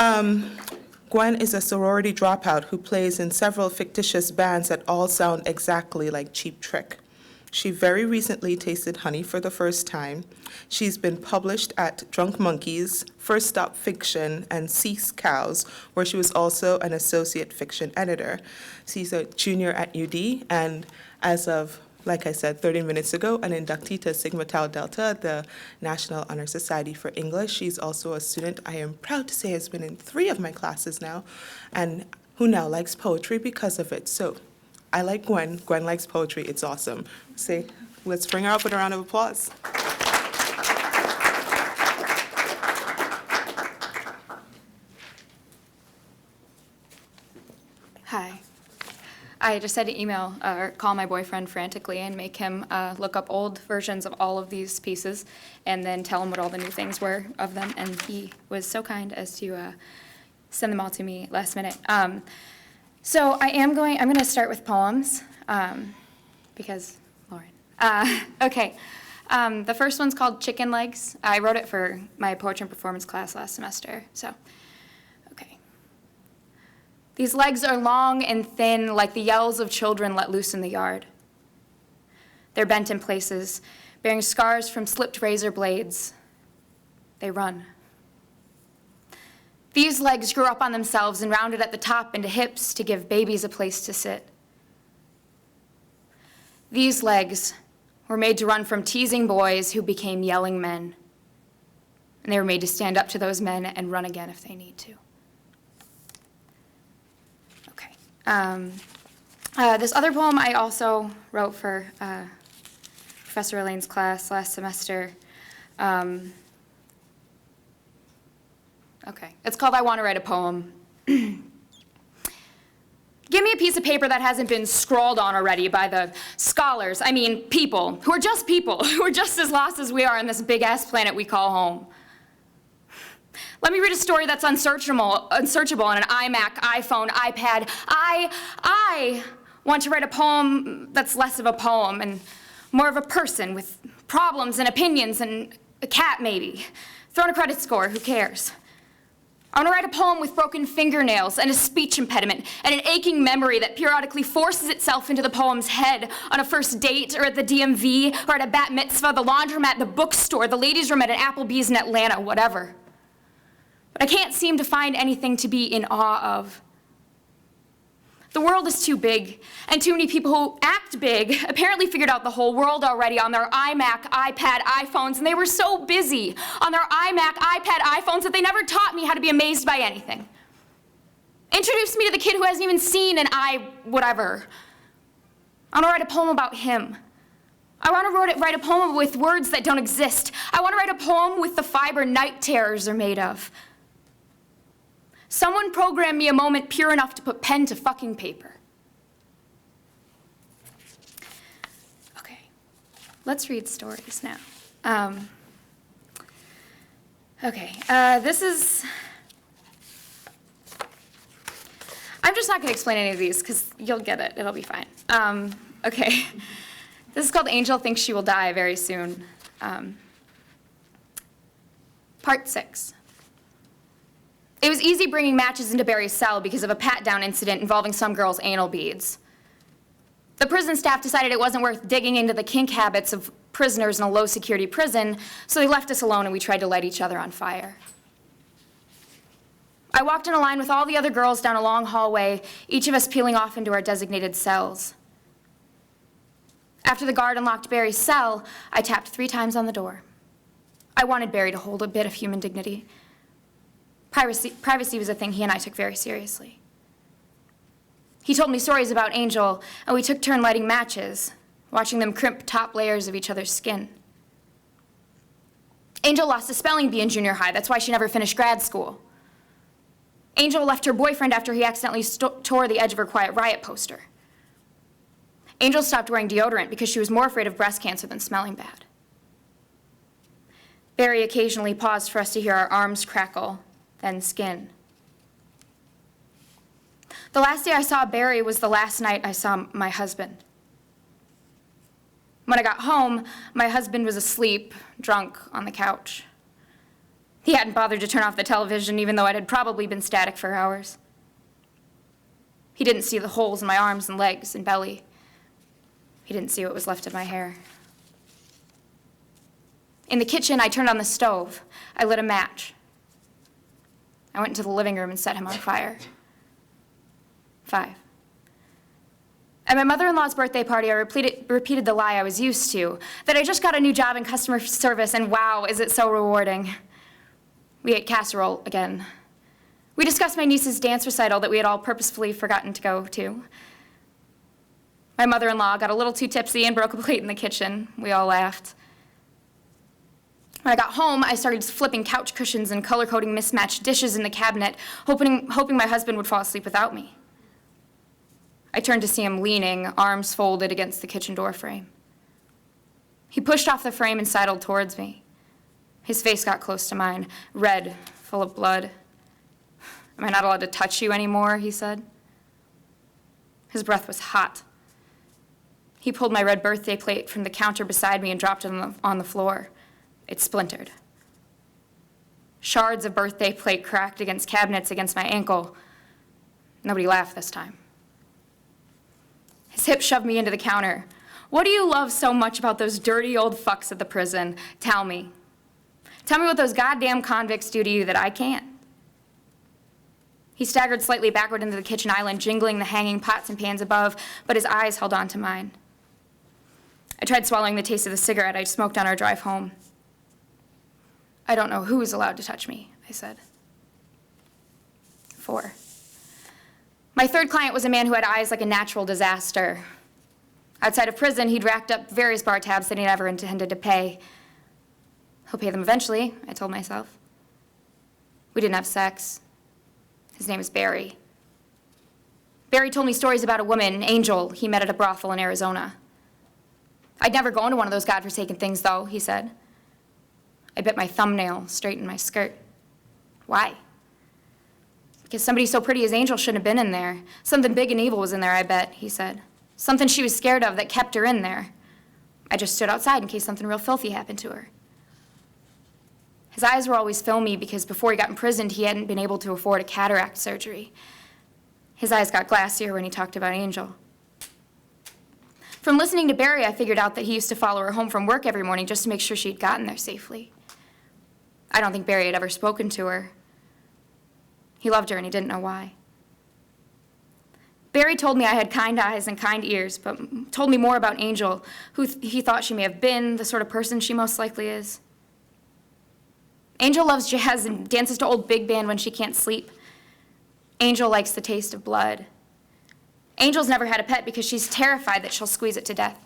Gwen is a sorority dropout who plays in several fictitious bands that all sound exactly like Cheap Trick. She very recently tasted honey for the first time. She's been published at Drunk Monkeys, First Stop Fiction, and Cease Cows, where she was also an associate fiction editor. She's a junior at UD, and as of, like I said 30 minutes ago, an inductee to Sigma Tau Delta, the National Honor Society for English. She's also a student I am proud to say has been in 3 of my classes now, and who now likes poetry because of it. So I like Gwen. Gwen likes poetry. It's awesome. Let's bring her up with a round of applause. Hi. I just had to email or call my boyfriend frantically and make him look up old versions of all of these pieces and then tell him what all the new things were of them. And he was so kind as to send them all to me last minute. So I'm going to start with poems because Lauren. Okay. The first one's called Chicken Legs. I wrote it for my poetry and performance class last semester. So, okay. These legs are long and thin, like the yells of children let loose in the yard. They're bent in places, bearing scars from slipped razor blades. They run. These legs grew up on themselves and rounded at the top into hips to give babies a place to sit. These legs were made to run from teasing boys who became yelling men. And they were made to stand up to those men and run again if they need to. Okay. This other poem I also wrote for Professor Elaine's class last semester. Okay, it's called I Want to Write a Poem. Give me a piece of paper that hasn't been scrawled on already by the scholars, people, who are just as lost as we are on this big-ass planet we call home. Let me read a story that's unsearchable on an iMac, iPhone, iPad. I want to write a poem that's less of a poem and more of a person with problems and opinions and a cat, maybe. Throw in a credit score, who cares? I want to write a poem with broken fingernails and a speech impediment and an aching memory that periodically forces itself into the poem's head on a first date or at the DMV or at a bat mitzvah, the laundromat, the bookstore, the ladies' room at an Applebee's in Atlanta, whatever. But I can't seem to find anything to be in awe of. The world is too big, and too many people who act big apparently figured out the whole world already on their iMac, iPad, iPhones, and they were so busy on their iMac, iPad, iPhones that they never taught me how to be amazed by anything. Introduced me to the kid who hasn't even seen an whatever. I want to write a poem about him. I want to write a poem with words that don't exist. I want to write a poem with the fiber night terrors are made of. Someone programmed me a moment pure enough to put pen to fucking paper. Okay, let's read stories now. This is... I'm just not going to explain any of these because you'll get it. It'll be fine. Okay, this is called Angel Thinks She Will Die Very Soon. Part 6. It was easy bringing matches into Barry's cell because of a pat-down incident involving some girl's anal beads. The prison staff decided it wasn't worth digging into the kink habits of prisoners in a low-security prison, so they left us alone and we tried to light each other on fire. I walked in a line with all the other girls down a long hallway, each of us peeling off into our designated cells. After the guard unlocked Barry's cell, I tapped 3 times on the door. I wanted Barry to hold a bit of human dignity. Privacy was a thing he and I took very seriously. He told me stories about Angel, and we took turn lighting matches, watching them crimp top layers of each other's skin. Angel lost a spelling bee in junior high. That's why she never finished grad school. Angel left her boyfriend after he accidentally tore the edge of her Quiet Riot poster. Angel stopped wearing deodorant because she was more afraid of breast cancer than smelling bad. Barry occasionally paused for us to hear our arms crackle, then skin. The last day I saw Barry was the last night I saw my husband. When I got home, my husband was asleep, drunk on the couch. He hadn't bothered to turn off the television, even though it had probably been static for hours. He didn't see the holes in my arms and legs and belly. He didn't see what was left of my hair. In the kitchen, I turned on the stove. I lit a match. I went into the living room and set him on fire. 5. At my mother-in-law's birthday party, I repeated the lie I was used to, that I just got a new job in customer service, and wow, is it so rewarding. We ate casserole again. We discussed my niece's dance recital that we had all purposefully forgotten to go to. My mother-in-law got a little too tipsy and broke a plate in the kitchen. We all laughed. When I got home, I started flipping couch cushions and color-coding mismatched dishes in the cabinet, hoping my husband would fall asleep without me. I turned to see him leaning, arms folded against the kitchen door frame. He pushed off the frame and sidled towards me. His face got close to mine, red, full of blood. "Am I not allowed to touch you anymore?" he said. His breath was hot. He pulled my red birthday plate from the counter beside me and dropped it on the floor. It splintered. Shards of birthday plate cracked against cabinets against my ankle. Nobody laughed this time. His hip shoved me into the counter. "What do you love so much about those dirty old fucks at the prison? Tell me. Tell me what those goddamn convicts do to you that I can't." He staggered slightly backward into the kitchen island, jingling the hanging pots and pans above, but his eyes held on to mine. I tried swallowing the taste of the cigarette I'd smoked on our drive home. "I don't know who's allowed to touch me," I said. 4. My third client was a man who had eyes like a natural disaster. Outside of prison, he'd racked up various bar tabs that he never intended to pay. He'll pay them eventually, I told myself. We didn't have sex. His name is Barry. Barry told me stories about a woman, Angel, he met at a brothel in Arizona. "I'd never go into one of those godforsaken things, though," he said. I bit my thumbnail straight in my skirt. "Why?" "Because somebody so pretty as Angel shouldn't have been in there. Something big and evil was in there, I bet," he said. "Something she was scared of that kept her in there. I just stood outside in case something real filthy happened to her." His eyes were always filmy because before he got imprisoned, he hadn't been able to afford a cataract surgery. His eyes got glassier when he talked about Angel. From listening to Barry, I figured out that he used to follow her home from work every morning just to make sure she'd gotten there safely. I don't think Barry had ever spoken to her. He loved her and he didn't know why. Barry told me I had kind eyes and kind ears, but told me more about Angel, who he thought she may have been, the sort of person she most likely is. Angel loves jazz and dances to old big band when she can't sleep. Angel likes the taste of blood. Angel's never had a pet because she's terrified that she'll squeeze it to death.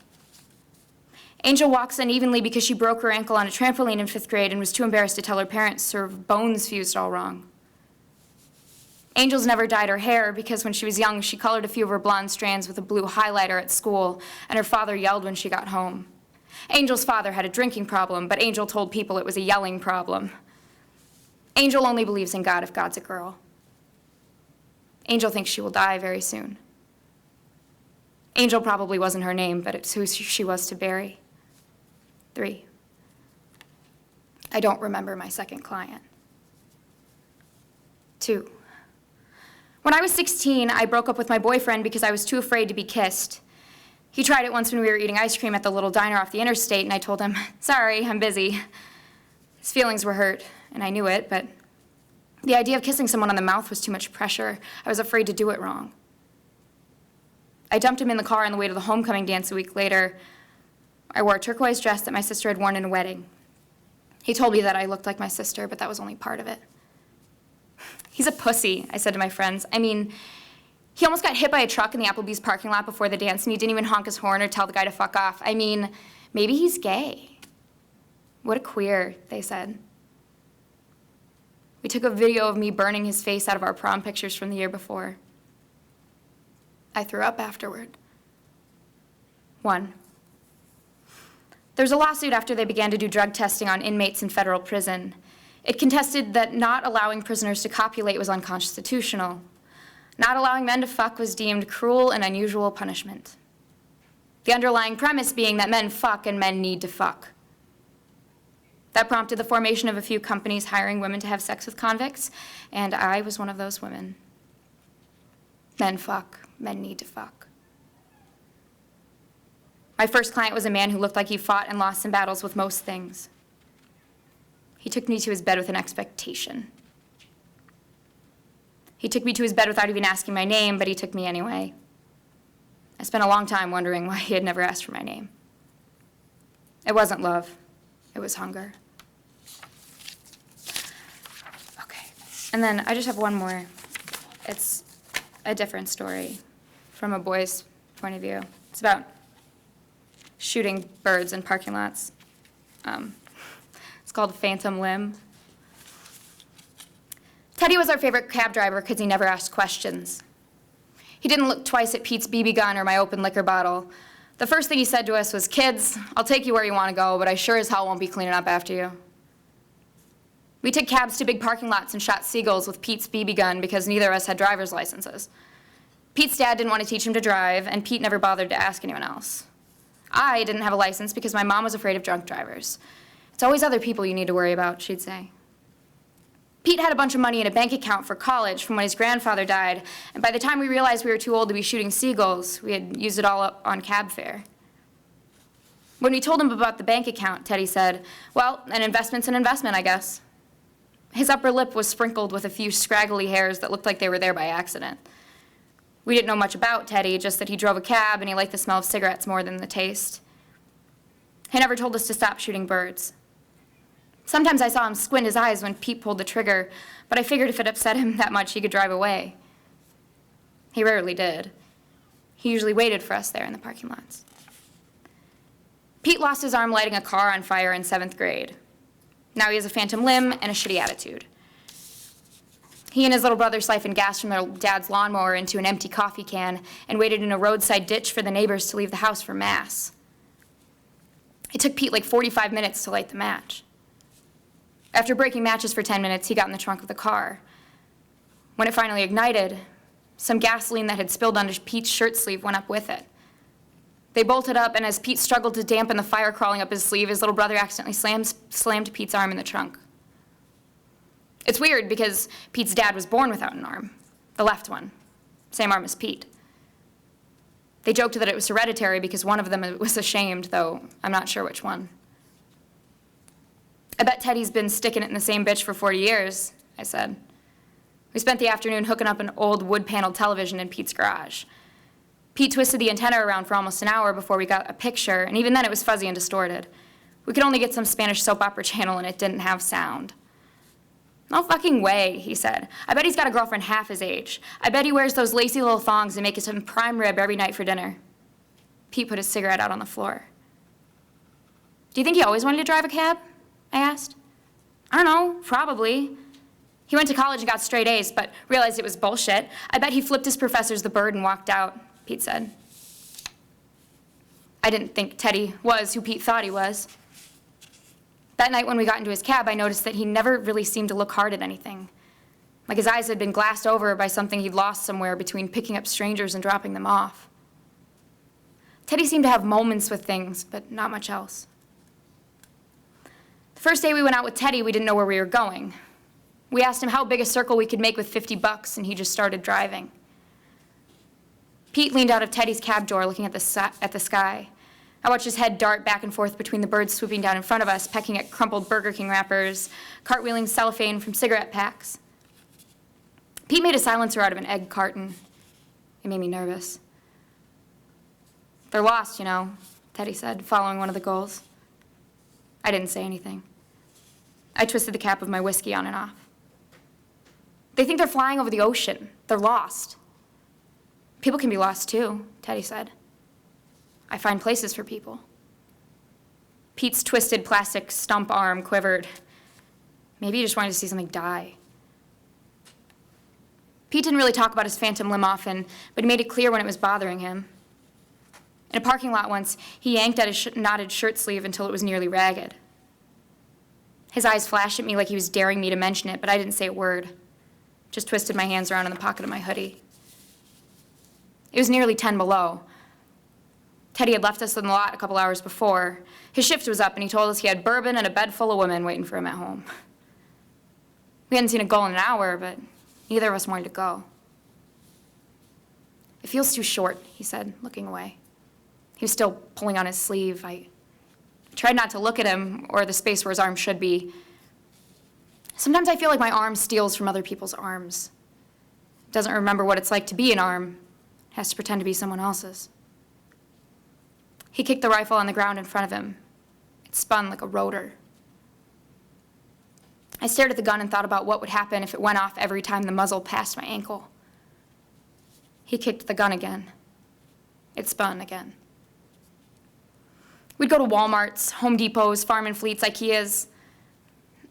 Angel walks unevenly because she broke her ankle on a trampoline in 5th grade and was too embarrassed to tell her parents her bones fused all wrong. Angel's never dyed her hair because when she was young, she colored a few of her blonde strands with a blue highlighter at school, and her father yelled when she got home. Angel's father had a drinking problem, but Angel told people it was a yelling problem. Angel only believes in God if God's a girl. Angel thinks she will die very soon. Angel probably wasn't her name, but it's who she was to Barry. 3. I don't remember my second client. 2. When I was 16, I broke up with my boyfriend because I was too afraid to be kissed. He tried it once when we were eating ice cream at the little diner off the interstate, and I told him, "Sorry, I'm busy." His feelings were hurt, and I knew it, but the idea of kissing someone on the mouth was too much pressure. I was afraid to do it wrong. I dumped him in the car on the way to the homecoming dance a week later. I wore a turquoise dress that my sister had worn in a wedding. He told me that I looked like my sister, but that was only part of it. "He's a pussy," I said to my friends. I mean, he almost got hit by a truck in the Applebee's parking lot before the dance, and he didn't even honk his horn or tell the guy to fuck off. I mean, maybe he's gay. "What a queer," they said. We took a video of me burning his face out of our prom pictures from the year before. I threw up afterward. 1. There was a lawsuit after they began to do drug testing on inmates in federal prison. It contested that not allowing prisoners to copulate was unconstitutional. Not allowing men to fuck was deemed cruel and unusual punishment. The underlying premise being that men fuck and men need to fuck. That prompted the formation of a few companies hiring women to have sex with convicts, and I was one of those women. Men fuck. Men need to fuck. My first client was a man who looked like he fought and lost some battles with most things. He took me to his bed with an expectation. He took me to his bed without even asking my name, but he took me anyway. I spent a long time wondering why he had never asked for my name. It wasn't love. It was hunger. Okay. And then I just have one more. It's a different story from a boy's point of view. It's about shooting birds in parking lots. It's called Phantom Limb. Teddy was our favorite cab driver because he never asked questions. He didn't look twice at Pete's BB gun or my open liquor bottle. The first thing he said to us was, "Kids, I'll take you where you want to go, but I sure as hell won't be cleaning up after you." We took cabs to big parking lots and shot seagulls with Pete's BB gun because neither of us had driver's licenses. Pete's dad didn't want to teach him to drive, and Pete never bothered to ask anyone else. I didn't have a license because my mom was afraid of drunk drivers. It's always other people you need to worry about, she'd say. Pete had a bunch of money in a bank account for college from when his grandfather died, and by the time we realized we were too old to be shooting seagulls, we had used it all up on cab fare. When we told him about the bank account, Teddy said, "Well, an investment's an investment, I guess." His upper lip was sprinkled with a few scraggly hairs that looked like they were there by accident. We didn't know much about Teddy, just that he drove a cab and he liked the smell of cigarettes more than the taste. He never told us to stop shooting birds. Sometimes I saw him squint his eyes when Pete pulled the trigger, but I figured if it upset him that much, he could drive away. He rarely did. He usually waited for us there in the parking lots. Pete lost his arm lighting a car on fire in 7th grade. Now he has a phantom limb and a shitty attitude. He and his little brother siphoned gas from their dad's lawnmower into an empty coffee can and waited in a roadside ditch for the neighbors to leave the house for mass. It took Pete like 45 minutes to light the match. After breaking matches for 10 minutes, he got in the trunk of the car. When it finally ignited, some gasoline that had spilled onto Pete's shirt sleeve went up with it. They bolted up, and as Pete struggled to dampen the fire crawling up his sleeve, his little brother accidentally slammed Pete's arm in the trunk. It's weird because Pete's dad was born without an arm, the left one, same arm as Pete. They joked that it was hereditary because one of them was ashamed, though I'm not sure which one. "I bet Teddy's been sticking it in the same bitch for 40 years, I said. We spent the afternoon hooking up an old wood-paneled television in Pete's garage. Pete twisted the antenna around for almost an hour before we got a picture, and even then it was fuzzy and distorted. We could only get some Spanish soap opera channel, and it didn't have sound. "No fucking way," he said. "I bet he's got a girlfriend half his age. I bet he wears those lacy little thongs and makes him prime rib every night for dinner." Pete put his cigarette out on the floor. "Do you think he always wanted to drive a cab?" I asked. "I don't know, probably. He went to college and got straight A's, but realized it was bullshit. I bet he flipped his professors the bird and walked out," Pete said. I didn't think Teddy was who Pete thought he was. That night when we got into his cab, I noticed that he never really seemed to look hard at anything. Like his eyes had been glassed over by something he'd lost somewhere between picking up strangers and dropping them off. Teddy seemed to have moments with things, but not much else. The first day we went out with Teddy, we didn't know where we were going. We asked him how big a circle we could make with $50, and he just started driving. Pete leaned out of Teddy's cab door looking at the sky. I watched his head dart back and forth between the birds swooping down in front of us, pecking at crumpled Burger King wrappers, cartwheeling cellophane from cigarette packs. Pete made a silencer out of an egg carton. It made me nervous. "They're lost, you know," Teddy said, following one of the gulls. I didn't say anything. I twisted the cap of my whiskey on and off. "They think they're flying over the ocean. They're lost." "People can be lost too," Teddy said. "I find places for people." Pete's twisted plastic stump arm quivered. Maybe he just wanted to see something die. Pete didn't really talk about his phantom limb often, but he made it clear when it was bothering him. In a parking lot once, he yanked at his knotted shirt sleeve until it was nearly ragged. His eyes flashed at me like he was daring me to mention it, but I didn't say a word. Just twisted my hands around in the pocket of my hoodie. It was nearly 10 below. Teddy had left us in the lot a couple hours before. His shift was up, and he told us he had bourbon and a bed full of women waiting for him at home. We hadn't seen a goal in an hour, but neither of us wanted to go. "It feels too short," he said, looking away. He was still pulling on his sleeve. I tried not to look at him or the space where his arm should be. Sometimes I feel like my arm steals from other people's arms. It doesn't remember what it's like to be an arm. It has to pretend to be someone else's. He kicked the rifle on the ground in front of him. It spun like a rotor. I stared at the gun and thought about what would happen if it went off every time the muzzle passed my ankle. He kicked the gun again. It spun again. We'd go to Walmarts, Home Depots, Farm and Fleets, IKEAs.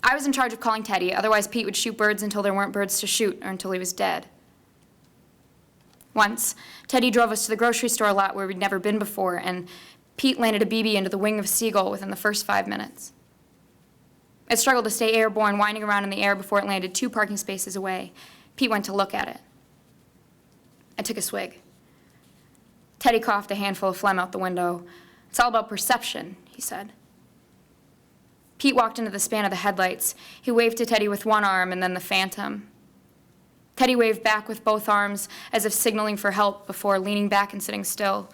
I was in charge of calling Teddy, otherwise Pete would shoot birds until there weren't birds to shoot or until he was dead. Once, Teddy drove us to the grocery store lot where we'd never been before, and Pete landed a BB into the wing of a seagull within the first 5 minutes. It struggled to stay airborne, winding around in the air before it landed 2 parking spaces away. Pete went to look at it. I took a swig. Teddy coughed a handful of phlegm out the window. "It's all about perception," he said. Pete walked into the span of the headlights. He waved to Teddy with one arm and then the phantom. Teddy waved back with both arms as if signaling for help before leaning back and sitting still,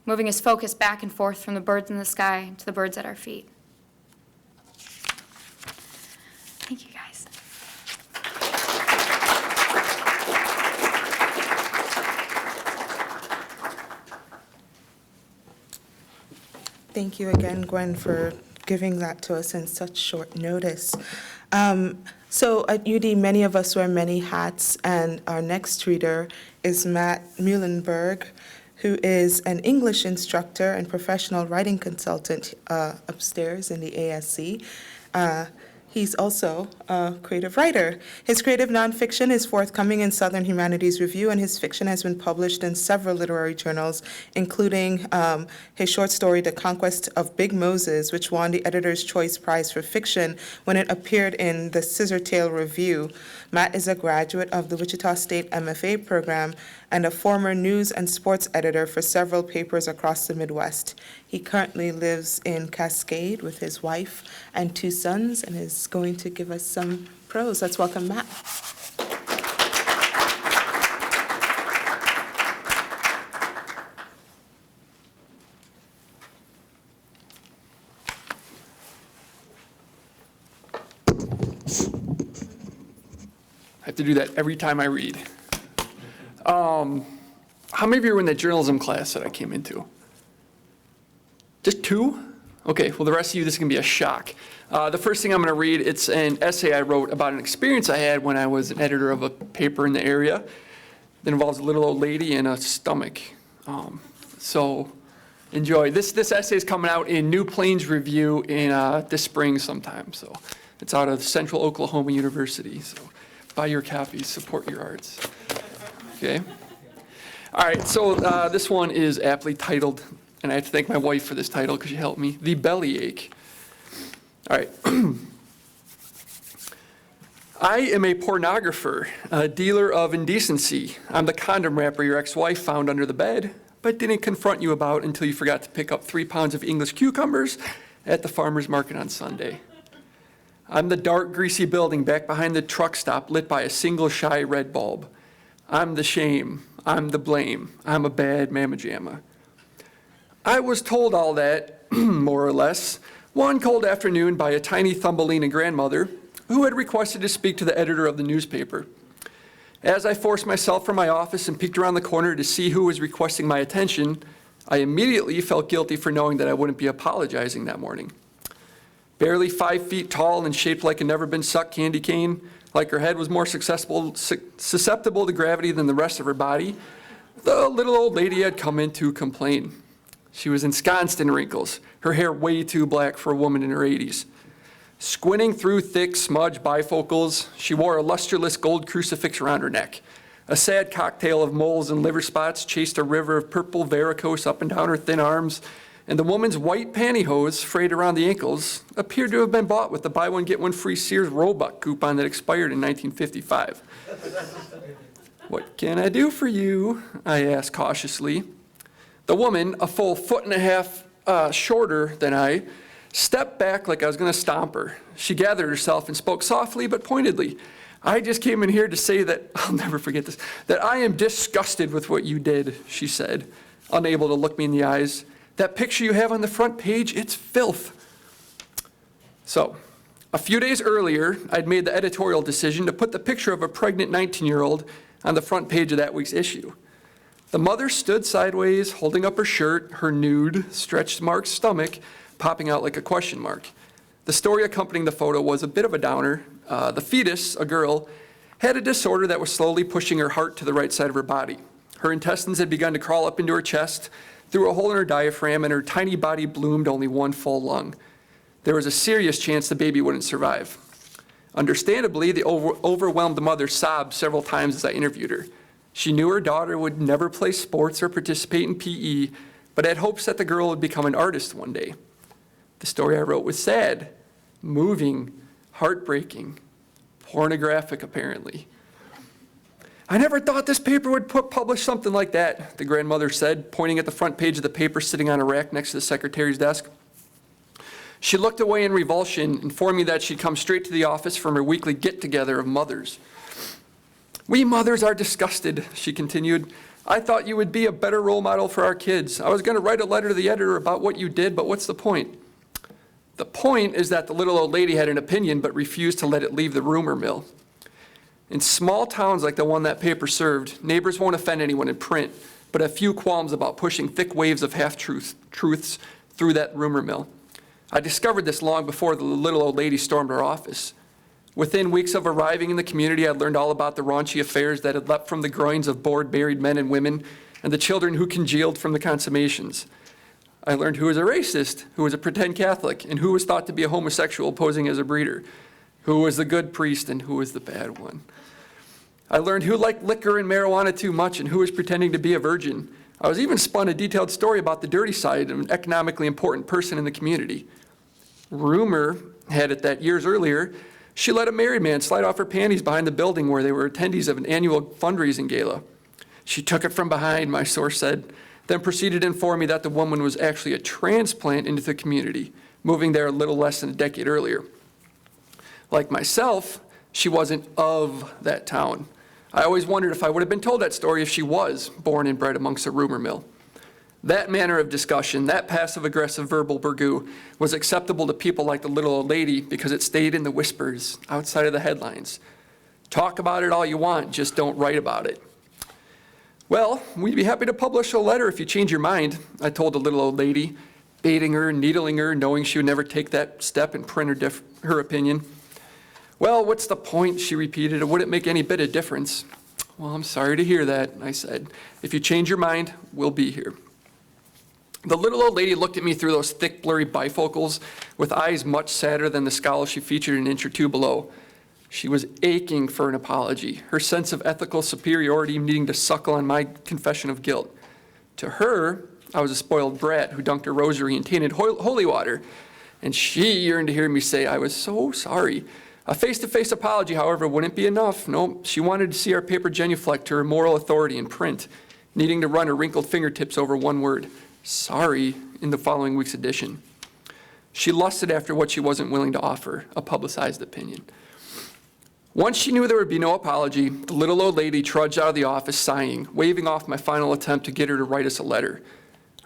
moving his focus back and forth from the birds in the sky to the birds at our feet. Thank you, guys. Thank you again, Gwen, for giving that to us in such short notice. So at UD, many of us wear many hats, and our next reader is Matt Muhlenberg, who is an English instructor and professional writing consultant upstairs in the ASC. He's also a creative writer. His creative nonfiction is forthcoming in Southern Humanities Review, and his fiction has been published in several literary journals, including his short story, The Conquest of Big Moses, which won the Editor's Choice Prize for Fiction when it appeared in the ScissorTale Review. Matt is a graduate of the Wichita State MFA program and a former news and sports editor for several papers across the Midwest. He currently lives in Cascade with his wife and 2 sons and is going to give us some prose. Let's welcome Matt. I have to do that every time I read. How many of you were in that journalism class that I came into? Just 2? Okay, well, the rest of you, this is going to be a shock. The first thing I'm going to read, it's an essay I wrote about an experience I had when I was an editor of a paper in the area that involves a little old lady and a stomach. So enjoy. This essay is coming out in New Plains Review in this spring sometime. So it's out of Central Oklahoma University. So buy your copies, support your arts. Okay? All right, so this one is aptly titled, and I have to thank my wife for this title because she helped me, The Bellyache. All right. I am a pornographer, a dealer of indecency. I'm the condom wrapper your ex-wife found under the bed, but didn't confront you about until you forgot to pick up 3 pounds of English cucumbers at the farmer's market on Sunday. I'm the dark, greasy building back behind the truck stop lit by a single shy red bulb. I'm the shame. I'm the blame. I'm a bad mamma jamma. I was told all that, more or less, one cold afternoon by a tiny Thumbelina grandmother who had requested to speak to the editor of the newspaper. As I forced myself from my office and peeked around the corner to see who was requesting my attention, I immediately felt guilty for knowing that I wouldn't be apologizing that morning. Barely 5 feet tall and shaped like a never-been-sucked candy cane, like her head was more susceptible to gravity than the rest of her body, the little old lady had come in to complain. She was ensconced in wrinkles, her hair way too black for a woman in her 80s. Squinting through thick, smudged bifocals, she wore a lusterless gold crucifix around her neck. A sad cocktail of moles and liver spots chased a river of purple varicose up and down her thin arms, and the woman's white pantyhose, frayed around the ankles, appeared to have been bought with the buy-one-get-one-free Sears Roebuck coupon that expired in 1955. "What can I do for you?" I asked cautiously. The woman, a full 1.5 feet shorter than I, stepped back like I was going to stomp her. She gathered herself and spoke softly but pointedly. I just came in here to say that, I'll never forget this, that I am disgusted with what you did, she said, unable to look me in the eyes. That picture you have on the front page, it's filth. So, a few days earlier, I'd made the editorial decision to put the picture of a pregnant 19-year-old on the front page of that week's issue. The mother stood sideways, holding up her shirt, her nude, stretched marked stomach popping out like a question mark. The story accompanying the photo was a bit of a downer. The fetus, a girl, had a disorder that was slowly pushing her heart to the right side of her body. Her intestines had begun to crawl up into her chest, through a hole in her diaphragm, and her tiny body bloomed only one full lung. There was a serious chance the baby wouldn't survive. Understandably, the overwhelmed mother sobbed several times as I interviewed her. She knew her daughter would never play sports or participate in PE, but had hopes that the girl would become an artist one day. The story I wrote was sad, moving, heartbreaking, pornographic apparently. I never thought this paper would publish something like that, the grandmother said, pointing at the front page of the paper sitting on a rack next to the secretary's desk. She looked away in revulsion, informing me that she'd come straight to the office from her weekly get-together of mothers. We mothers are disgusted, she continued. I thought you would be a better role model for our kids. I was going to write a letter to the editor about what you did, but what's the point? The point is that the little old lady had an opinion but refused to let it leave the rumor mill. In small towns like the one that paper served, neighbors won't offend anyone in print, but have few qualms about pushing thick waves of half-truths through that rumor mill. I discovered this long before the little old lady stormed our office. Within weeks of arriving in the community, I learned all about the raunchy affairs that had leapt from the groins of bored married men and women and the children who congealed from the consummations. I learned who was a racist, who was a pretend Catholic, and who was thought to be a homosexual posing as a breeder, who was the good priest and who was the bad one. I learned who liked liquor and marijuana too much and who was pretending to be a virgin. I was even spun a detailed story about the dirty side of an economically important person in the community. Rumor had it that years earlier, she let a married man slide off her panties behind the building where they were attendees of an annual fundraising gala. She took it from behind, my source said, then proceeded to inform me that the woman was actually a transplant into the community, moving there a little less than a decade earlier. Like myself, she wasn't of that town. I always wondered if I would have been told that story if she was born and bred amongst a rumor mill. That manner of discussion, that passive-aggressive verbal burgoo, was acceptable to people like the little old lady because it stayed in the whispers, outside of the headlines. Talk about it all you want, just don't write about it. Well, we'd be happy to publish a letter if you change your mind, I told the little old lady, baiting her, needling her, knowing she would never take that step and print her opinion. Well, what's the point, she repeated. It wouldn't make any bit of difference. Well, I'm sorry to hear that, I said. If you change your mind, we'll be here. The little old lady looked at me through those thick, blurry bifocals with eyes much sadder than the scowl she featured an inch or two below. She was aching for an apology, her sense of ethical superiority needing to suckle on my confession of guilt. To her, I was a spoiled brat who dunked her rosary in tainted holy water, and she yearned to hear me say I was so sorry. A face-to-face apology, however, wouldn't be enough. No, she wanted to see our paper genuflect to her moral authority in print, needing to run her wrinkled fingertips over one word, sorry, in the following week's edition. She lusted after what she wasn't willing to offer, a publicized opinion. Once she knew there would be no apology, the little old lady trudged out of the office sighing, waving off my final attempt to get her to write us a letter.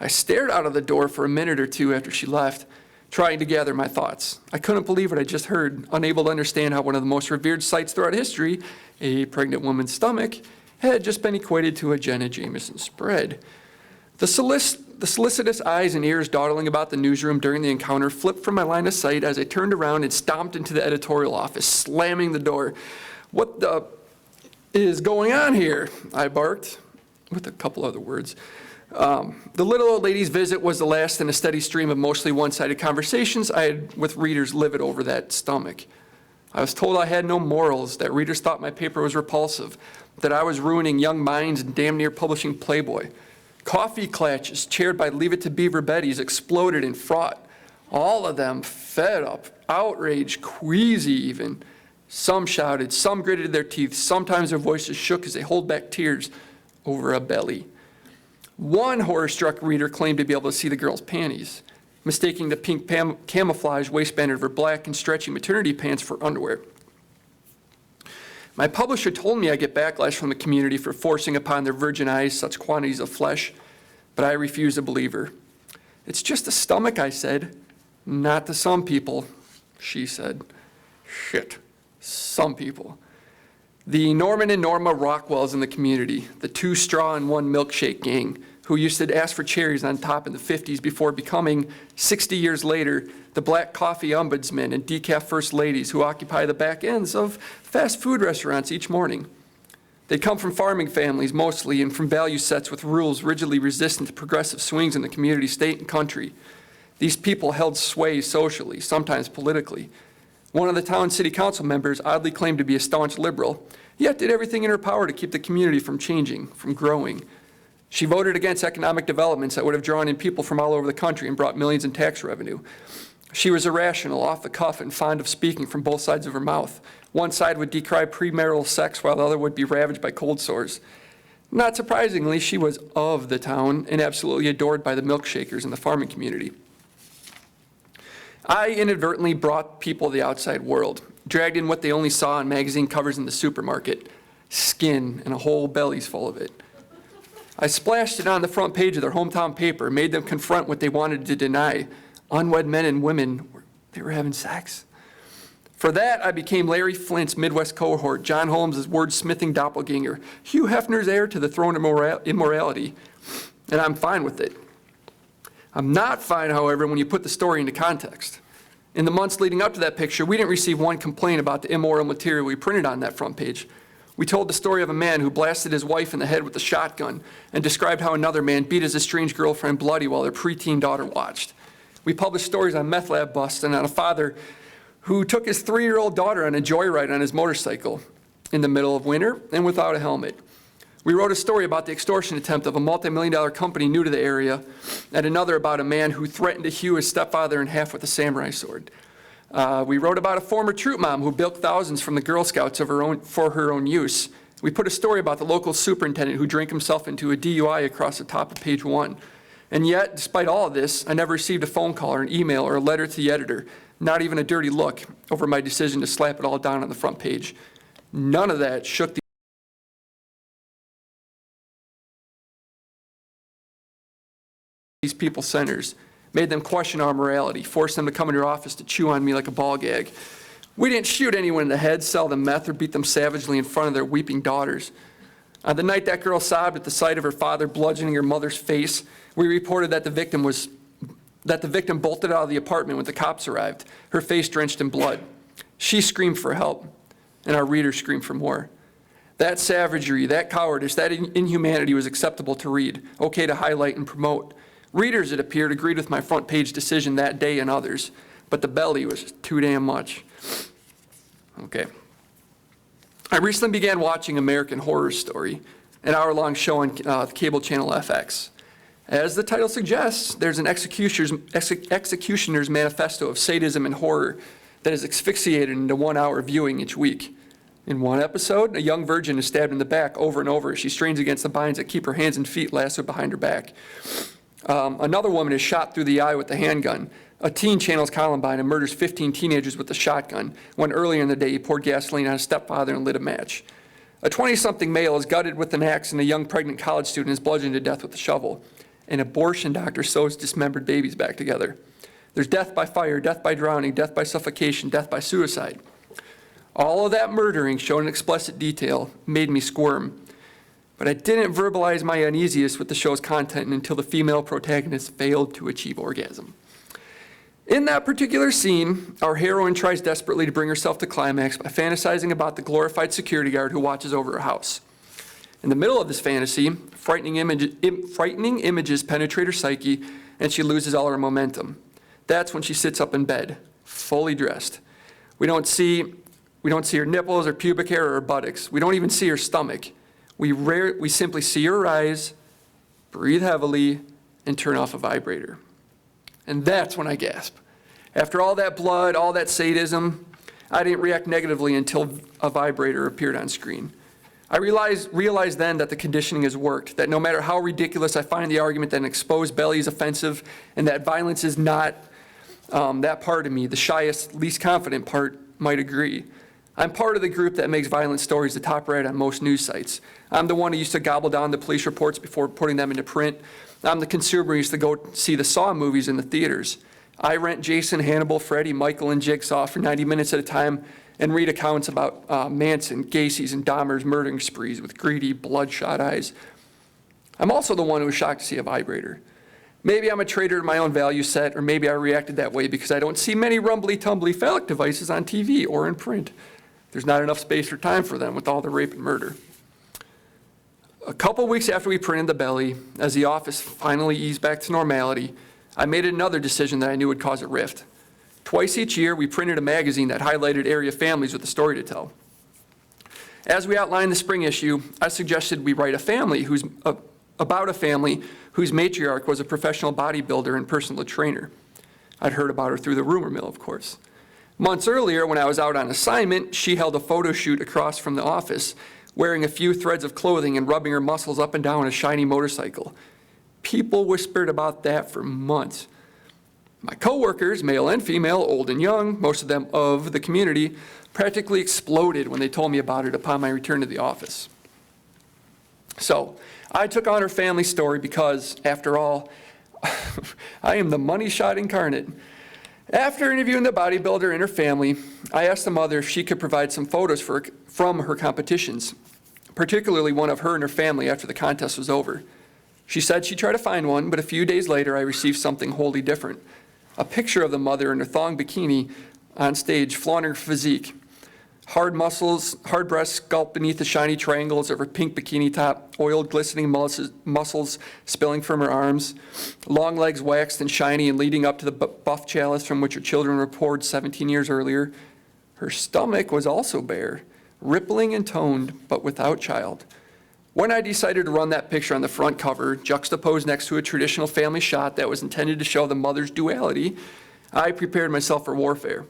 I stared out of the door for a minute or two after she left, trying to gather my thoughts. I couldn't believe what I just heard, unable to understand how one of the most revered sights throughout history, a pregnant woman's stomach, had just been equated to a Jenna Jameson spread. The solicitous eyes and ears dawdling about the newsroom during the encounter flipped from my line of sight as I turned around and stomped into the editorial office, slamming the door. What the is going on here? I barked, with a couple other words. The little old lady's visit was the last in a steady stream of mostly one-sided conversations I had with readers livid over that stomach. I was told I had no morals, that readers thought my paper was repulsive, that I was ruining young minds and damn near publishing Playboy. Coffee clatches chaired by Leave It to Beaver Betty's exploded in fraught. All of them fed up, outraged, queasy even. Some shouted, some gritted their teeth, sometimes their voices shook as they held back tears over a belly. One horror-struck reader claimed to be able to see the girl's panties, mistaking the pink camouflage waistband of her black and stretchy maternity pants for underwear. My publisher told me I get backlash from the community for forcing upon their virgin eyes such quantities of flesh, but I refuse to believe her. It's just a stomach, I said. Not to some people, she said. Shit, some people. The Norman and Norma Rockwells in the community, the 2 straw and 1 milkshake gang, who used to ask for cherries on top in the 50s before becoming, 60 years later, the black coffee ombudsmen and decaf first ladies who occupy the back ends of fast food restaurants each morning. They come from farming families mostly and from value sets with rules rigidly resistant to progressive swings in the community, state, and country. These people held sway socially, sometimes politically. One of the town city council members oddly claimed to be a staunch liberal, yet did everything in her power to keep the community from changing, from growing. She voted against economic developments that would have drawn in people from all over the country and brought millions in tax revenue. She was irrational, off the cuff, and fond of speaking from both sides of her mouth. One side would decry premarital sex while the other would be ravaged by cold sores. Not surprisingly, she was of the town and absolutely adored by the milkshakers in the farming community. I inadvertently brought people to the outside world, dragged in what they only saw on magazine covers in the supermarket, skin and a whole bellies full of it. I splashed it on the front page of their hometown paper, made them confront what they wanted to deny. Unwed men and women, they were having sex. For that, I became Larry Flint's Midwest cohort, John Holmes' wordsmithing doppelganger, Hugh Hefner's heir to the throne of immorality, and I'm fine with it. I'm not fine, however, when you put the story into context. In the months leading up to that picture, we didn't receive one complaint about the immoral material we printed on that front page. We told the story of a man who blasted his wife in the head with a shotgun and described how another man beat his estranged girlfriend bloody while their preteen daughter watched. We published stories on meth lab busts and on a father who took his 3-year-old daughter on a joyride on his motorcycle in the middle of winter and without a helmet. We wrote a story about the extortion attempt of a multi-million-dollar company new to the area, and another about a man who threatened to hew his stepfather in half with a samurai sword. We wrote about a former troop mom who bilked thousands from the Girl Scouts for her own use. We put a story about the local superintendent who drank himself into a DUI across the top of page 1. And yet, despite all of this, I never received a phone call or an email or a letter to the editor, not even a dirty look over my decision to slap it all down on the front page. None of that shook these people's centers, made them question our morality, forced them to come into our office to chew on me like a ball gag. We didn't shoot anyone in the head, sell them meth, or beat them savagely in front of their weeping daughters. On the night that girl sobbed at the sight of her father bludgeoning her mother's face, we reported that the victim bolted out of the apartment when the cops arrived, her face drenched in blood. She screamed for help, and our readers screamed for more. That savagery, that cowardice, that inhumanity was acceptable to read, okay to highlight and promote. Readers, it appeared, agreed with my front page decision that day and others, but the belly was too damn much. Okay. I recently began watching American Horror Story, an hour-long show on the cable channel FX. As the title suggests, there's an executioner's manifesto of sadism and horror that is asphyxiated into 1-hour viewing each week. In one episode, a young virgin is stabbed in the back over and over as she strains against the binds that keep her hands and feet lassoed behind her back. Another woman is shot through the eye with a handgun. A teen channels Columbine and murders 15 teenagers with a shotgun, when earlier in the day he poured gasoline on his stepfather and lit a match. A 20-something male is gutted with an axe, and a young pregnant college student is bludgeoned to death with a shovel. An abortion doctor sews dismembered babies back together. There's death by fire, death by drowning, death by suffocation, death by suicide. All of that murdering, shown in explicit detail, made me squirm. But I didn't verbalize my uneasiness with the show's content until the female protagonist failed to achieve orgasm. In that particular scene, our heroine tries desperately to bring herself to climax by fantasizing about the glorified security guard who watches over her house. In the middle of this fantasy, frightening images penetrate her psyche, and she loses all her momentum. That's when she sits up in bed, fully dressed. We don't see her nipples or pubic hair or her buttocks. We don't even see her stomach. We simply see her rise, breathe heavily, and turn off a vibrator. And that's when I gasp. After all that blood, all that sadism, I didn't react negatively until a vibrator appeared on screen. I realized then that the conditioning has worked, that no matter how ridiculous I find the argument that an exposed belly is offensive and that violence is not that part of me, the shyest, least confident part might agree. I'm part of the group that makes violent stories the top right on most news sites. I'm the one who used to gobble down the police reports before putting them into print. I'm the consumer who used to go see the Saw movies in the theaters. I rent Jason, Hannibal, Freddy, Michael, and Jigsaw for 90 minutes at a time and read accounts about Manson, Gacy's, and Dahmer's murdering sprees with greedy, bloodshot eyes. I'm also the one who was shocked to see a vibrator. Maybe I'm a traitor to my own value set, or maybe I reacted that way because I don't see many rumbly-tumbly phallic devices on TV or in print. There's not enough space or time for them with all the rape and murder. A couple weeks after we printed the belly, as the office finally eased back to normality, I made another decision that I knew would cause a rift. Twice each year, we printed a magazine that highlighted area families with a story to tell. As we outlined the spring issue, I suggested we write about a family whose matriarch was a professional bodybuilder and personal trainer. I'd heard about her through the rumor mill, of course. Months earlier, when I was out on assignment, she held a photo shoot across from the office, wearing a few threads of clothing and rubbing her muscles up and down a shiny motorcycle. People whispered about that for months. My coworkers, male and female, old and young, most of them of the community, practically exploded when they told me about it upon my return to the office. So, I took on her family story because, after all, I am the money shot incarnate. After interviewing the bodybuilder and her family, I asked the mother if she could provide some photos from her competitions, particularly one of her and her family after the contest was over. She said she'd try to find one, but a few days later I received something wholly different. A picture of the mother in her thong bikini on stage, flaunting her physique. Hard muscles, hard breasts sculpt beneath the shiny triangles of her pink bikini top, oiled glistening muscles spilling from her arms, long legs waxed and shiny and leading up to the buff chalice from which her children were poured 17 years earlier. Her stomach was also bare, rippling and toned, but without child. When I decided to run that picture on the front cover, juxtaposed next to a traditional family shot that was intended to show the mother's duality, I prepared myself for warfare.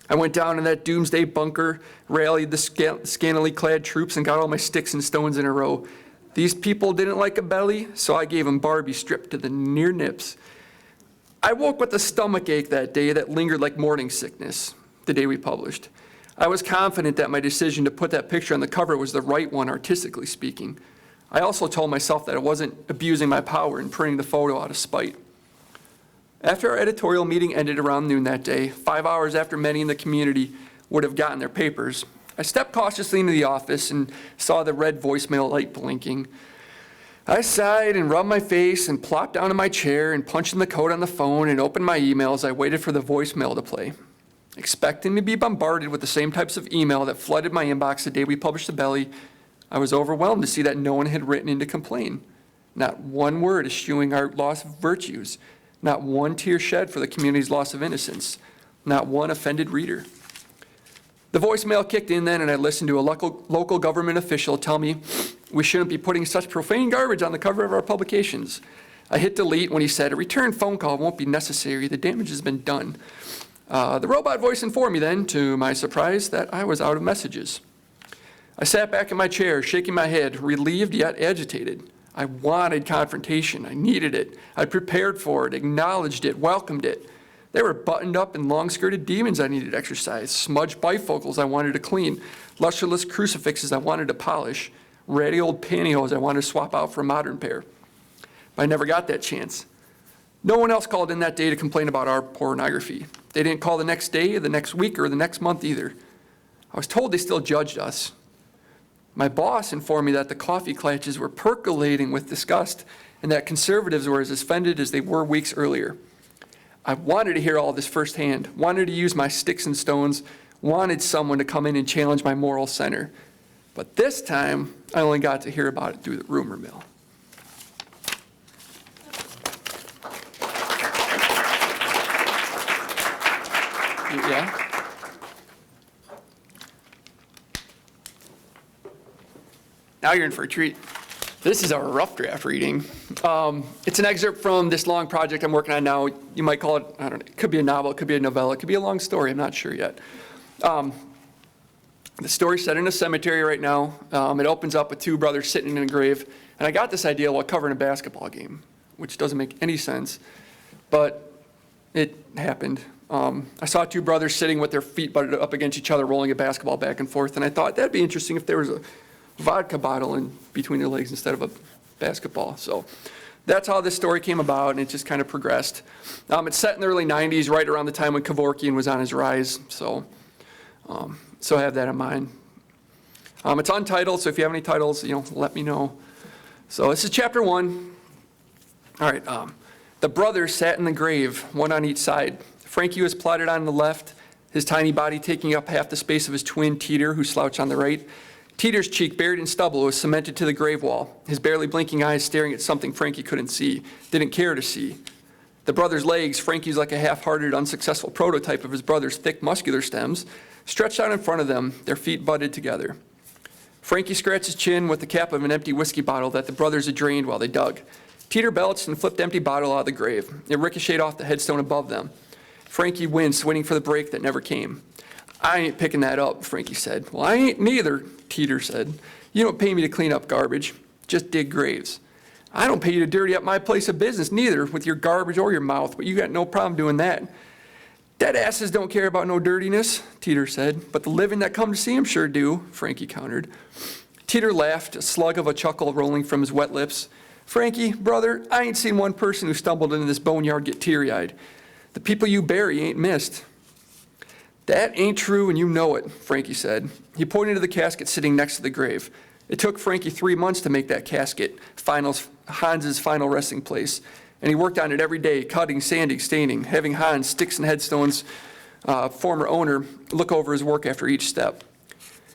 I went down in that doomsday bunker, rallied the scantily clad troops, and got all my sticks and stones in a row. These people didn't like a belly, so I gave them Barbie stripped to the near nips. I woke with a stomach ache that day that lingered like morning sickness, the day we published. I was confident that my decision to put that picture on the cover was the right one, artistically speaking. I also told myself that I wasn't abusing my power in printing the photo out of spite. After our editorial meeting ended around noon that day, 5 hours after many in the community would have gotten their papers, I stepped cautiously into the office and saw the red voicemail light blinking. I sighed and rubbed my face and plopped down in my chair and punched in the code on the phone and opened my email as I waited for the voicemail to play. Expecting to be bombarded with the same types of email that flooded my inbox the day we published the belly, I was overwhelmed to see that no one had written in to complain. Not one word eschewing our loss of virtues. Not one tear shed for the community's loss of innocence. Not one offended reader. The voicemail kicked in then, and I listened to a local government official tell me we shouldn't be putting such profane garbage on the cover of our publications. I hit delete when he said, a return phone call won't be necessary. The damage has been done. The robot voice informed me then, to my surprise, that I was out of messages. I sat back in my chair, shaking my head, relieved yet agitated. I wanted confrontation. I needed it. I prepared for it, acknowledged it, welcomed it. There were buttoned up and long-skirted demons I needed exercise, smudged bifocals I wanted to clean, lustreless crucifixes I wanted to polish, ratty old pantyhose I wanted to swap out for a modern pair. But I never got that chance. No one else called in that day to complain about our pornography. They didn't call the next day, the next week, or the next month either. I was told they still judged us. My boss informed me that the coffee clutches were percolating with disgust and that conservatives were as offended as they were weeks earlier. I wanted to hear all this firsthand, wanted to use my sticks and stones, wanted someone to come in and challenge my moral center. But this time, I only got to hear about it through the rumor mill. Yeah? Now you're in for a treat. This is a rough draft reading. It's an excerpt from this long project I'm working on now. You might call it, I don't know, it could be a novel, it could be a novella, it could be a long story, I'm not sure yet. The story's set in a cemetery right now. It opens up with two brothers sitting in a grave. And I got this idea while covering a basketball game, which doesn't make any sense, but it happened. I saw two brothers sitting with their feet butted up against each other, rolling a basketball back and forth, and I thought that'd be interesting if there was a vodka bottle in between their legs instead of a basketball. So that's how this story came about, and it just kind of progressed. It's set in the early 90s, right around the time when Kevorkian was on his rise, so have that in mind. It's untitled, so if you have any titles, let me know. So this is chapter 1. All right, the brothers sat in the grave, one on each side. Frankie was plotted on the left, his tiny body taking up half the space of his twin, Teeter, who slouched on the right. Teeter's cheek, buried in stubble, was cemented to the grave wall, his barely blinking eyes staring at something Frankie couldn't see, didn't care to see. The brother's legs, Frankie's like a half-hearted, unsuccessful prototype of his brother's thick, muscular stems, stretched out in front of them, their feet butted together. Frankie scratched his chin with the cap of an empty whiskey bottle that the brothers had drained while they dug. Teeter belched and flipped the empty bottle out of the grave. It ricocheted off the headstone above them. Frankie winced, waiting for the break that never came. "I ain't picking that up," Frankie said. "Well, I ain't neither," Teeter said. "You don't pay me to clean up garbage, just dig graves." "I don't pay you to dirty up my place of business neither, with your garbage or your mouth, but you got no problem doing that." "Dead asses don't care about no dirtiness," Teeter said, "but the living that come to see 'em sure do," Frankie countered. Teeter laughed, a slug of a chuckle rolling from his wet lips. "Frankie, brother, I ain't seen one person who stumbled into this boneyard get teary-eyed. The people you bury ain't missed." "That ain't true, and you know it," Frankie said. He pointed to the casket sitting next to the grave. It took Frankie 3 months to make that casket, Hans's final resting place, and he worked on it every day, cutting, sanding, staining, having Hans, Sticks and Headstone's former owner, look over his work after each step.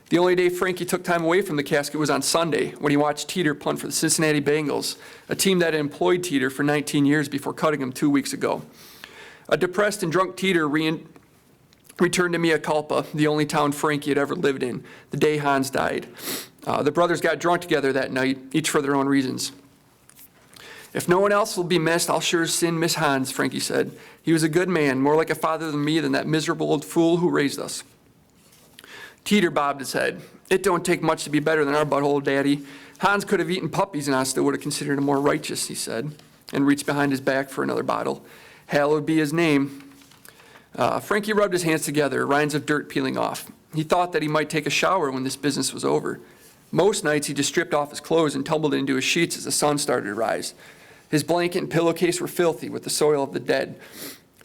The only day Frankie took time away from the casket was on Sunday, when he watched Teeter punt for the Cincinnati Bengals, a team that had employed Teeter for 19 years before cutting him 2 weeks ago. A depressed and drunk Teeter returned to Mea Culpa, the only town Frankie had ever lived in, the day Hans died. The brothers got drunk together that night, each for their own reasons. "If no one else will be missed, I'll sure as sin miss Hans," Frankie said. "He was a good man, more like a father than me than that miserable old fool who raised us." Teeter bobbed his head. "It don't take much to be better than our butthole, Daddy. Hans could have eaten puppies and I still would have considered him more righteous," he said, and reached behind his back for another bottle. "Hallowed be his name." Frankie rubbed his hands together, rinds of dirt peeling off. He thought that he might take a shower when this business was over. Most nights he just stripped off his clothes and tumbled into his sheets as the sun started to rise. His blanket and pillowcase were filthy with the soil of the dead.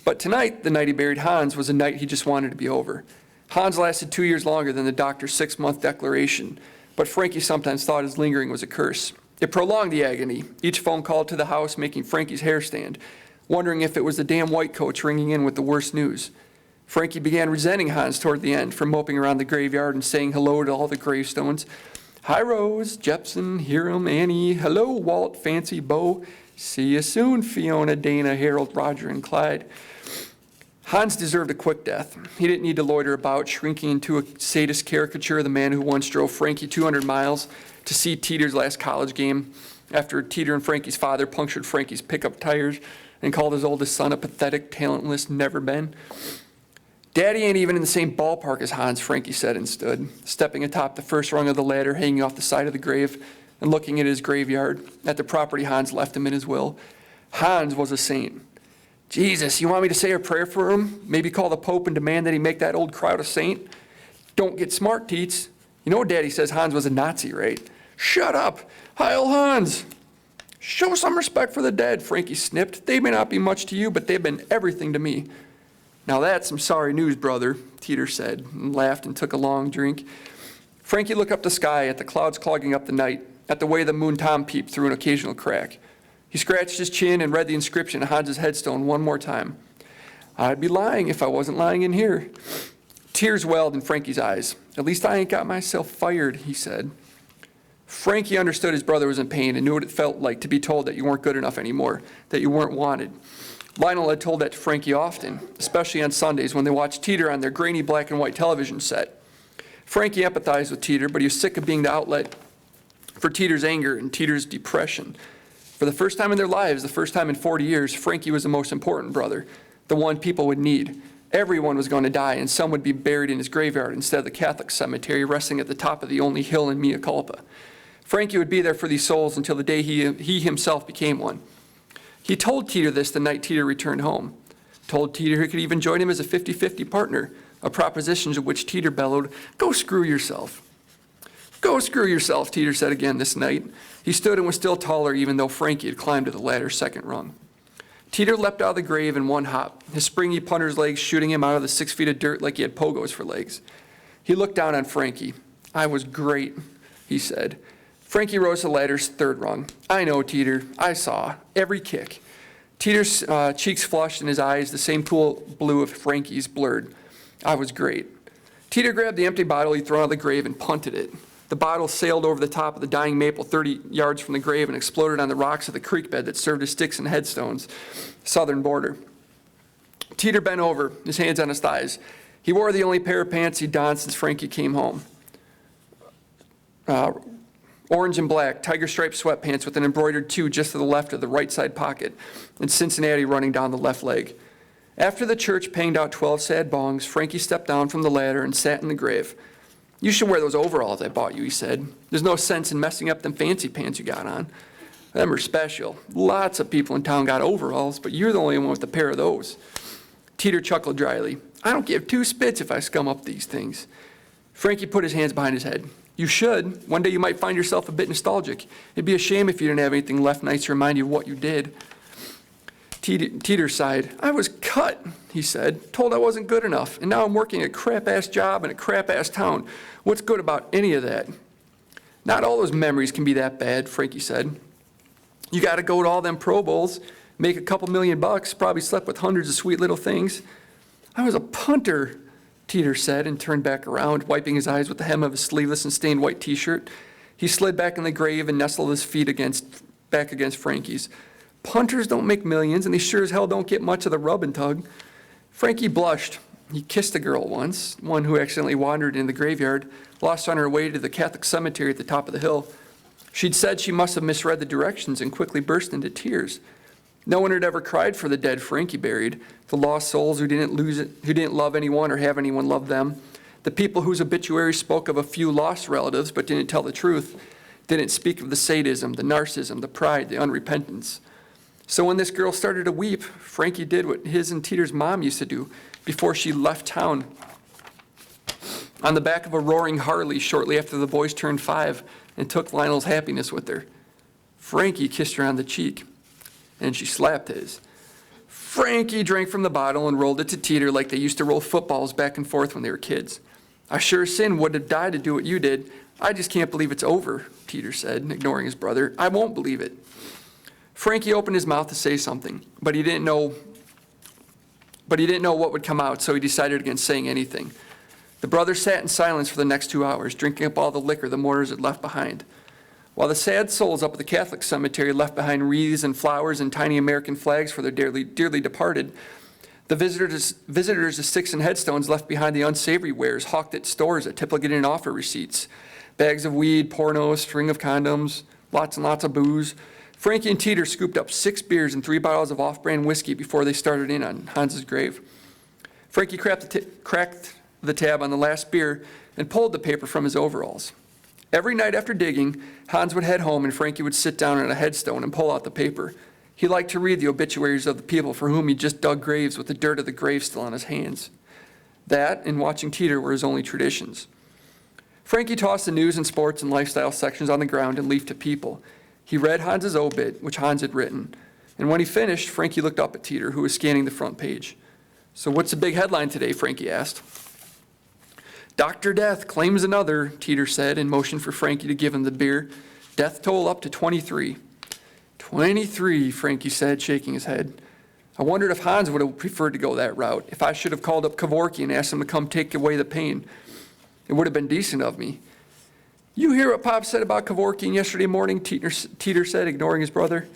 But tonight, the night he buried Hans, was a night he just wanted to be over. Hans lasted 2 years longer than the doctor's 6-month declaration, but Frankie sometimes thought his lingering was a curse. It prolonged the agony, each phone call to the house making Frankie's hair stand, wondering if it was the damn white coats ringing in with the worst news. Frankie began resenting Hans toward the end for moping around the graveyard and saying hello to all the gravestones. "Hi, Rose, Jepson, Hiram, Annie. Hello, Walt, Fancy, Bo. See you soon, Fiona, Dana, Harold, Roger, and Clyde." Hans deserved a quick death. He didn't need to loiter about, shrinking into a sadist caricature of the man who once drove Frankie 200 miles to see Teeter's last college game after Teeter and Frankie's father punctured Frankie's pickup tires and called his oldest son a pathetic, talentless never-been. "Daddy ain't even in the same ballpark as Hans," Frankie said and stood, stepping atop the first rung of the ladder hanging off the side of the grave and looking at his graveyard, at the property Hans left him in his will. Hans was a saint. "Jesus, you want me to say a prayer for him? Maybe call the Pope and demand that he make that old crowd a saint? Don't get smart, Teets. You know Daddy says Hans was a Nazi, right?" "Shut up! Heil Hans!" "Show some respect for the dead," Frankie snipped. "They may not be much to you, but they've been everything to me." "Now that's some sorry news, brother," Teeter said, and laughed and took a long drink. Frankie looked up the sky at the clouds clogging up the night, at the way the moon tom peeped through an occasional crack. He scratched his chin and read the inscription on Hans's headstone one more time. "I'd be lying if I wasn't lying in here." Tears welled in Frankie's eyes. "At least I ain't got myself fired," he said. Frankie understood his brother was in pain and knew what it felt like to be told that you weren't good enough anymore, that you weren't wanted. Lionel had told that to Frankie often, especially on Sundays when they watched Teeter on their grainy black and white television set. Frankie empathized with Teeter, but he was sick of being the outlet for Teeter's anger and Teeter's depression. For the first time in their lives, the first time in 40 years, Frankie was the most important brother, the one people would need. Everyone was going to die, and some would be buried in his graveyard instead of the Catholic cemetery resting at the top of the only hill in Mea Culpa. Frankie would be there for these souls until the day he himself became one. He told Teeter this the night Teeter returned home. Told Teeter he could even join him as a 50-50 partner, a proposition to which Teeter bellowed, "Go screw yourself." "Go screw yourself," Teeter said again this night. He stood and was still taller even though Frankie had climbed to the ladder's second rung. Teeter leapt out of the grave in one hop, his springy punter's legs shooting him out of the 6 feet of dirt like he had pogos for legs. He looked down on Frankie. "I was great," he said. Frankie rose to the ladder's third rung. "I know, Teeter. I saw. Every kick." Teeter's cheeks flushed and his eyes, the same cool blue of Frankie's, blurred. "I was great." Teeter grabbed the empty bottle he'd thrown out of the grave and punted it. The bottle sailed over the top of the dying maple 30 yards from the grave and exploded on the rocks of the creek bed that served as sticks and headstones, southern border. Teeter bent over, his hands on his thighs. He wore the only pair of pants he'd donned since Frankie came home. Orange and black, tiger-striped sweatpants with an embroidered 2 just to the left of the right side pocket, and Cincinnati running down the left leg. After the church panged out 12 sad bongs, Frankie stepped down from the ladder and sat in the grave. "You should wear those overalls I bought you," he said. "There's no sense in messing up them fancy pants you got on. Them are special. Lots of people in town got overalls, but you're the only one with a pair of those." Teeter chuckled dryly. "I don't give 2 spits if I scum up these things." Frankie put his hands behind his head. "You should. One day you might find yourself a bit nostalgic. It'd be a shame if you didn't have anything left nice to remind you of what you did." Teeter sighed. "I was cut," he said, "told I wasn't good enough, and now I'm working a crap-ass job in a crap-ass town. What's good about any of that?" "Not all those memories can be that bad," Frankie said. "You got to go to all them Pro Bowls, make a couple $1,000,000, probably slept with hundreds of sweet little things." "I was a punter," Teeter said, and turned back around, wiping his eyes with the hem of his sleeveless and stained white T-shirt. He slid back in the grave and nestled his feet back against Frankie's. "Punters don't make millions, and they sure as hell don't get much of the rub and tug." Frankie blushed. He kissed a girl once, one who accidentally wandered in the graveyard, lost on her way to the Catholic cemetery at the top of the hill. She'd said she must have misread the directions and quickly burst into tears. No one had ever cried for the dead Frankie buried, the lost souls who didn't love anyone or have anyone love them, the people whose obituaries spoke of a few lost relatives but didn't tell the truth, didn't speak of the sadism, the narcissism, the pride, the unrepentance. So when this girl started to weep, Frankie did what his and Teeter's mom used to do before she left town on the back of a roaring Harley shortly after the boys turned 5 and took Lionel's happiness with her. Frankie kissed her on the cheek, and she slapped his. Frankie drank from the bottle and rolled it to Teeter like they used to roll footballs back and forth when they were kids. "I sure as sin would have died to do what you did. I just can't believe it's over," Teeter said, ignoring his brother. "I won't believe it." Frankie opened his mouth to say something, but he didn't know what would come out, so he decided against saying anything. The brothers sat in silence for the next 2 hours, drinking up all the liquor the mourners had left behind. While the sad souls up at the Catholic cemetery left behind wreaths and flowers and tiny American flags for their dearly departed, the visitors to sticks and headstones left behind the unsavory wares hawked at stores that typically didn't offer receipts. Bags of weed, pornos, string of condoms, lots and lots of booze. Frankie and Teeter scooped up 6 beers and 3 bottles of off-brand whiskey before they started in on Hans's grave. Frankie cracked the tab on the last beer and pulled the paper from his overalls. Every night after digging, Hans would head home and Frankie would sit down on a headstone and pull out the paper. He liked to read the obituaries of the people for whom he just dug graves with the dirt of the grave still on his hands. That and watching Teeter were his only traditions. Frankie tossed the news and sports and lifestyle sections on the ground and leafed to people. He read Hans's obit, which Hans had written, and when he finished, Frankie looked up at Teeter, who was scanning the front page. "So what's the big headline today?" Frankie asked. "Dr. Death claims another," Teeter said, and motioned for Frankie to give him the beer. "Death toll up to 23. 23, Frankie said, shaking his head. I wondered if Hans would have preferred to go that route, if I should have called up Kevorkian and asked him to come take away the pain. It would have been decent of me. "You hear what Pop said about Kevorkian yesterday morning?" Teeter said, ignoring his brother.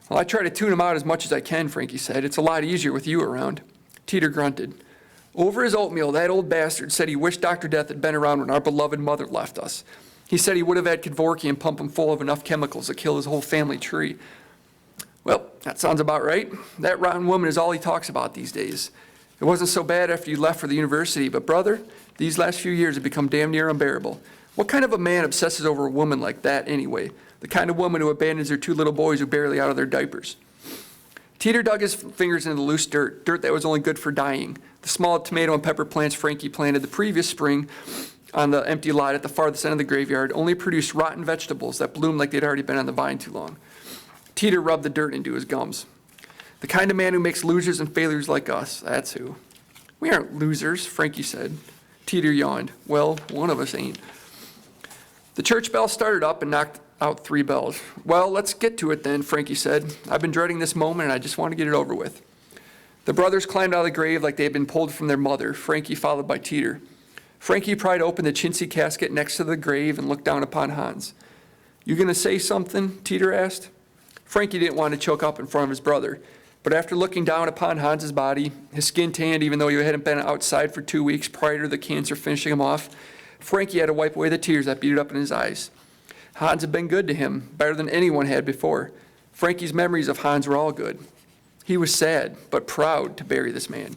"Well, I try to tune him out as much as I can," Frankie said. "It's a lot easier with you around." Teeter grunted. "Over his oatmeal, that old bastard said he wished Dr. Death had been around when our beloved mother left us. He said he would have had Kevorkian pump him full of enough chemicals to kill his whole family tree." "Well, that sounds about right. That rotten woman is all he talks about these days. It wasn't so bad after you left for the university, but brother, these last few years have become damn near unbearable. What kind of a man obsesses over a woman like that anyway? The kind of woman who abandons her 2 little boys who are barely out of their diapers. Teeter dug his fingers into the loose dirt that was only good for dying. The small tomato and pepper plants Frankie planted the previous spring on the empty lot at the farthest end of the graveyard only produced rotten vegetables that bloomed like they'd already been on the vine too long. Teeter rubbed the dirt into his gums. The kind of man who makes losers and failures like us, that's who. We aren't losers, Frankie said. Teeter yawned. Well, one of us ain't. The church bell started up and knocked out 3 bells. Well, let's get to it then, Frankie said. I've been dreading this moment and I just want to get it over with. The brothers climbed out of the grave like they had been pulled from their mother, Frankie followed by Teeter. Frankie pried open the chintzy casket next to the grave and looked down upon Hans. You gonna say something? Teeter asked. Frankie didn't want to choke up in front of his brother, but after looking down upon Hans's body, his skin tanned even though he hadn't been outside for 2 weeks prior to the cancer finishing him off, Frankie had to wipe away the tears that beaded up in his eyes. Hans had been good to him, better than anyone had before. Frankie's memories of Hans were all good. He was sad, but proud to bury this man.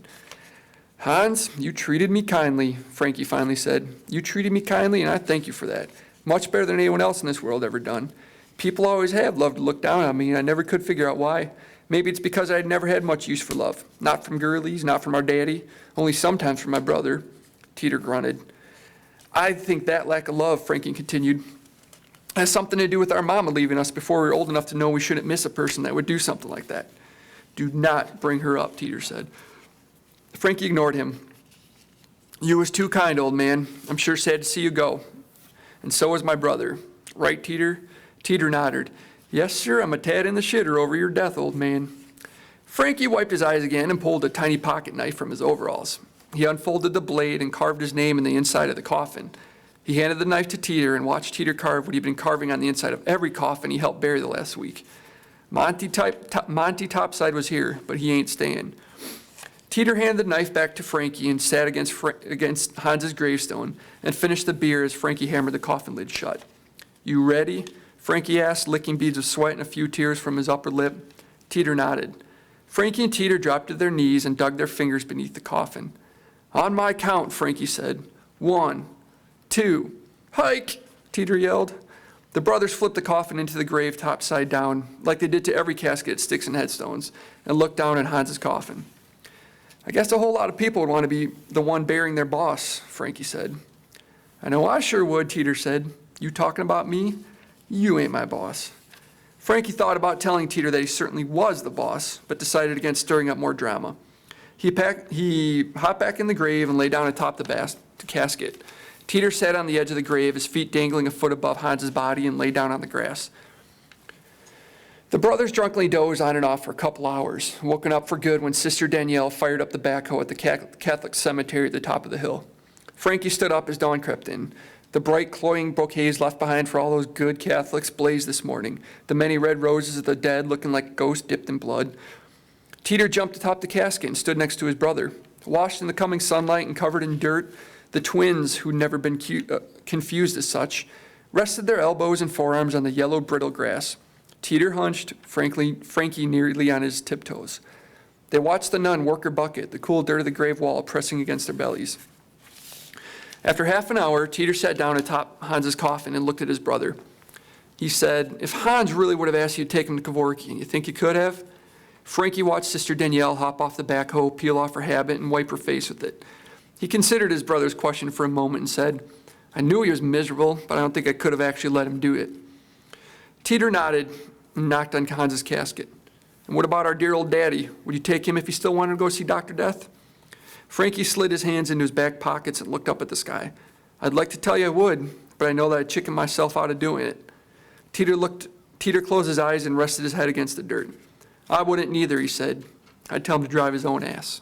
Hans, you treated me kindly, Frankie finally said. You treated me kindly, and I thank you for that. Much better than anyone else in this world ever done. People always have loved to look down on me, and I never could figure out why. Maybe it's because I had never had much use for love. Not from girlies, not from our daddy, only sometimes from my brother. Teeter grunted. I think that lack of love, Frankie continued, has something to do with our mama leaving us before we were old enough to know we shouldn't miss a person that would do something like that. Do not bring her up, Teeter said. Frankie ignored him. You was too kind, old man. I'm sure sad to see you go. And so was my brother. Right, Teeter? Teeter nodded. Yes, sir, I'm a tad in the shitter over your death, old man. Frankie wiped his eyes again and pulled a tiny pocket knife from his overalls. He unfolded the blade and carved his name in the inside of the coffin. He handed the knife to Teeter and watched Teeter carve what he'd been carving on the inside of every coffin he helped bury the last week. Monty Topside was here, but he ain't staying. Teeter handed the knife back to Frankie and sat against Hans's gravestone and finished the beer as Frankie hammered the coffin lid shut. You ready? Frankie asked, licking beads of sweat and a few tears from his upper lip. Teeter nodded. Frankie and Teeter dropped to their knees and dug their fingers beneath the coffin. On my count, Frankie said. 1, 2, hike, Teeter yelled. The brothers flipped the coffin into the grave topside down, like they did to every casket at Sticks and Headstones, and looked down at Hans's coffin. I guess a whole lot of people would want to be the one burying their boss, Frankie said. I know I sure would, Teeter said. You talking about me? You ain't my boss. Frankie thought about telling Teeter that he certainly was the boss, but decided against stirring up more drama. He hopped back in the grave and lay down atop the casket. Teeter sat on the edge of the grave, his feet dangling a foot above Hans's body, and lay down on the grass. The brothers drunkenly dozed on and off for a couple hours, woken up for good when Sister Danielle fired up the backhoe at the Catholic cemetery at the top of the hill. Frankie stood up as dawn crept in. The bright, cloying bouquets left behind for all those good Catholics blazed this morning, the many red roses of the dead looking like ghosts dipped in blood. Teeter jumped atop the casket and stood next to his brother. Washed in the coming sunlight and covered in dirt, the twins, who'd never been confused as such, rested their elbows and forearms on the yellow brittle grass. Teeter hunched, Frankie nearly on his tiptoes. They watched the nun work her bucket, the cool dirt of the grave wall pressing against their bellies. After half an hour, Teeter sat down atop Hans's coffin and looked at his brother. He said, if Hans really would have asked you to take him to Kevorkian, you think you could have? Frankie watched Sister Danielle hop off the backhoe, peel off her habit, and wipe her face with it. He considered his brother's question for a moment and said, I knew he was miserable, but I don't think I could have actually let him do it. Teeter nodded and knocked on Hans's casket. And what about our dear old daddy? Would you take him if he still wanted to go see Dr. Death? Frankie slid his hands into his back pockets and looked up at the sky. I'd like to tell you I would, but I know that I'd chicken myself out of doing it. Teeter closed his eyes and rested his head against the dirt. I wouldn't neither, he said. I'd tell him to drive his own ass.